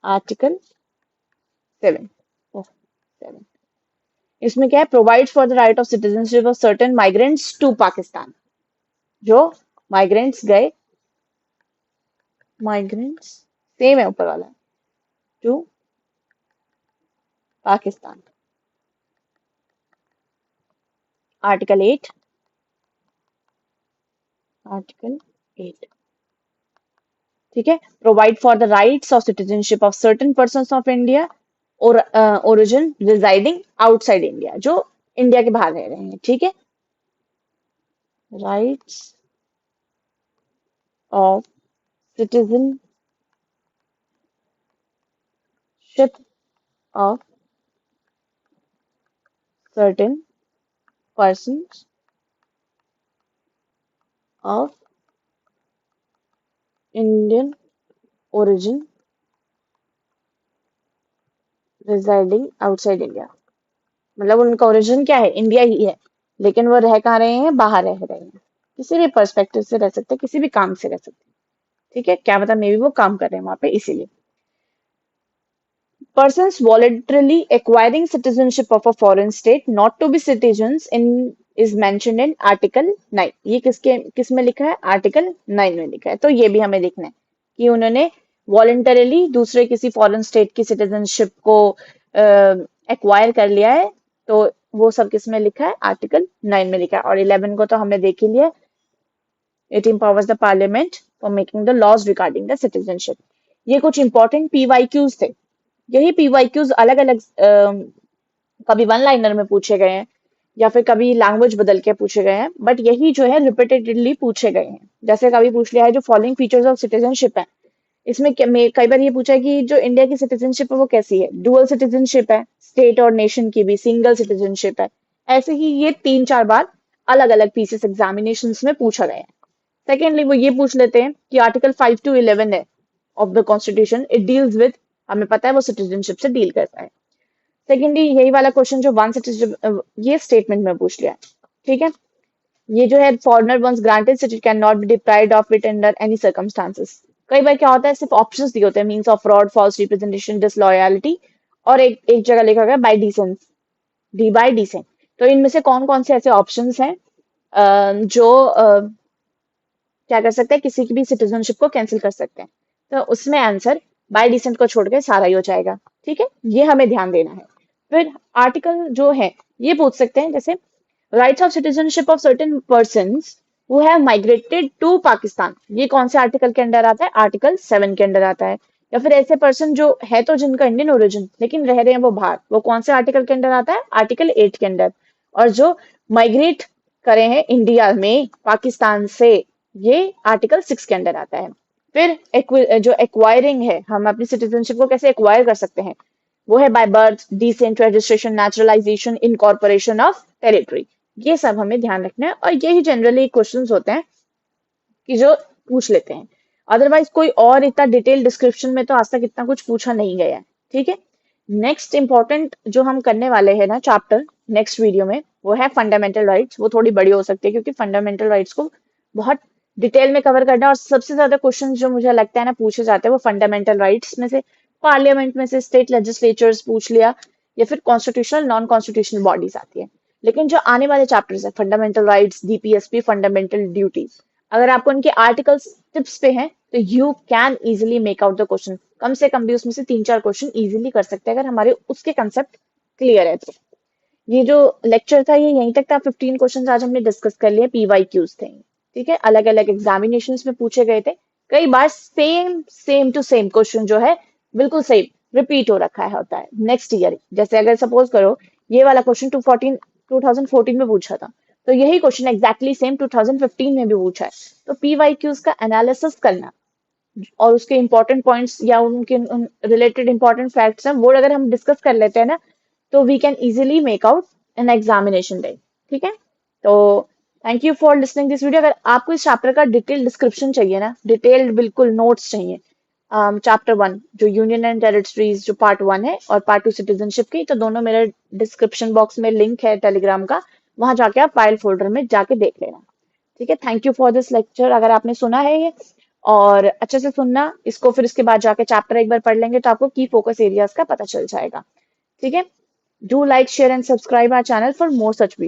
S1: आर्टिकल 7। 7 इसमें क्या है? Provide for the right of citizenship of certain migrants to Pakistan. जो माइग्रेंट्स गए, माइग्रेंट्स सेम है ऊपर वाला, टू पाकिस्तान। आर्टिकल 8। आर्टिकल 8 ठीक है। Provide for the rights of citizenship of certain person of India और ओरिजिन रिजाइडिंग आउटसाइड इंडिया, जो India के बाहर रह रहे हैं। ठीक है, rights of citizenship of certain person of Indian origin residing outside India. मतलब उनका ओरिजिन क्या है? इंडिया ही है, लेकिन वो रह कहाँ रहे हैं? बाहर रह रहे हैं। किसी भी पर्सपेक्टिव से रह सकते हैं, किसी भी काम से रह सकते हैं। ठीक है, क्या पता मे भी वो काम कर रहे हैं वहां पे, इसीलिए। Persons voluntarily acquiring citizenship of a foreign state not to be citizens in is mentioned in Article 9। ये किस में लिखा है? Article 9 में लिखा है। तो ये भी हमें देखना है कि उन्होंने वॉलंटरली दूसरे किसी फॉरेन स्टेट की सिटीजनशिप को एक्वायर कर लिया है। तो वो सब किस में लिखा है? आर्टिकल 9 में लिखा है। और 11 को तो हमने देख ही लिया। It empowers the parliament for making the laws regarding the citizenship. ये कुछ इंपॉर्टेंट पीवाईक्यूज थे। यही पीवाईक्यूज अलग अलग कभी वन लाइनर में पूछे गए हैं, या फिर कभी लैंग्वेज बदल के पूछे गए हैं, बट यही जो है रिपीटेडली पूछे गए हैं। जैसे कभी पूछ लिया है जो फॉलोइंग फीचर्स ऑफ सिटीजनशिप है। इसमें कई बार ये पूछा है कि जो इंडिया की सिटीजनशिप है वो कैसी है? डुअल सिटीजनशिप है, स्टेट और नेशन की भी, सिंगल सिटीजनशिप है। ऐसे ही ये 3-4 बार अलग अलग पीसेस एग्जामिनेशन में पूछा गया है। सेकेंडली वो ये पूछ लेते हैं कि आर्टिकल 5 to 11 है of the constitution, it deals with, हमें पता है वो सिटीजनशिप से डील करता है। सेकेंडली यही वाला क्वेश्चन जो वन सिटीजन, ये स्टेटमेंट में पूछ लिया है। ठीक है, ये जो है foreigner once granted city can not be deprived of it under any circumstances. कई बार क्या होता है, सिर्फ ऑप्शंस दिए होते हैं, means of fraud, false representation, disloyalty, और एक जगह लिखा गया by descent, D by descent. तो इनमें से कौन कौन से ऐसे ऑप्शंस हैं जो क्या कर सकते हैं? किसी की भी सिटीजनशिप को कैंसिल कर सकते हैं। तो उसमें आंसर बाय डिसेंट को छोड़ के सारा ही हो जाएगा। ठीक है, ये हमें ध्यान देना है। फिर आर्टिकल जो है ये पूछ सकते हैं, जैसे rights of citizenship of certain persons who have migrated to Pakistan. ये कौन से आर्टिकल के अंडर आता है? आर्टिकल 7 के अंडर आता है। या फिर ऐसे पर्सन जो है तो जिनका इंडियन ओरिजिन लेकिन रह रहे हैं वो बाहर, वो कौन से आर्टिकल के अंडर आता है? आर्टिकल 8 के अंडर। और जो माइग्रेट करे हैं इंडिया में पाकिस्तान से, ये आर्टिकल 6 के अंडर आता है। फिर जो एक्वायरिंग है, हम अपनी सिटीजनशिप को कैसे एक्वायर कर सकते हैं? वो है by birth, descent, registration, naturalisation, incorporation of territory. ये सब हमें ध्यान रखना है, और यही जनरली क्वेश्चंस होते हैं कि जो पूछ लेते हैं। अदरवाइज कोई और इतना डिटेल डिस्क्रिप्शन में तो आज तक इतना कुछ पूछा नहीं गया है। ठीक है, नेक्स्ट इंपॉर्टेंट जो हम करने वाले हैं ना चैप्टर नेक्स्ट वीडियो में, वो है फंडामेंटल राइट्स। वो थोड़ी बड़ी हो सकती है क्योंकि फंडामेंटल राइट्स को बहुत डिटेल में कवर करना, और सबसे ज्यादा क्वेश्चन जो मुझे लगता है ना पूछे जाते हैं वो फंडामेंटल राइट्स में से, पार्लियामेंट में से, स्टेट लेजिस्लेचर्स पूछ लिया, या फिर कॉन्स्टिट्यूशनल नॉन कॉन्स्टिट्यूशनल बॉडीज आती है। लेकिन जो आने वाले चैप्टर्स है, fundamental rights, DPSP, fundamental duties, अगर आपको उनके आर्टिकल्स टिप्स पे हैं तो you can easily make out the question. कम से कम भी उसमें से 3-4 क्वेश्चन इजिली कर सकते हैं अगर हमारे उसके कंसेप्ट क्लियर है तो। ये जो लेक्चर था ये यहीं तक था। 15 क्वेश्चन आज हमने डिस्कस कर लिए, पीवाईक्यूज थे। ठीक है, अलग अलग एग्जामिनेशन में पूछे गए थे। कई बार सेम टू सेम क्वेश्चन जो है बिल्कुल सेम रिपीट हो रखा है होता है नेक्स्ट ईयर। जैसे अगर सपोज करो ये वाला क्वेश्चन 2014 में पूछा था, तो यही क्वेश्चन एग्जैक्टली सेम 2015 में भी पूछा है। तो पीवाईक्यूज का एनालिसिस करना और उसके इंपॉर्टेंट पॉइंट्स या उनके रिलेटेड इंपॉर्टेंट फैक्ट्स हैं वो अगर हम डिस्कस कर लेते हैं ना, तो we can easily make out an examination day. ठीक है, तो thank you for listening this video. अगर आपको इस चैप्टर का डिटेल डिस्क्रिप्शन चाहिए ना, डिटेल्ड बिल्कुल नोट्स चाहिए, चैप्टर 1 जो यूनियन एंड टेरिटरीज जो पार्ट 1 है और पार्ट 2 सिटीजनशिप की, तो दोनों मेरे डिस्क्रिप्शन बॉक्स में लिंक है टेलीग्राम का, वहां जाके आप फाइल फोल्डर में जाके देख लेना। ठीक है, thank you for this lecture. अगर आपने सुना है ये और अच्छे से सुनना इसको, फिर इसके बाद जाके चैप्टर एक बार पढ़ लेंगे तो आपको की फोकस एरियाज का पता चल जाएगा। ठीक है, do like share and subscribe our channel for more such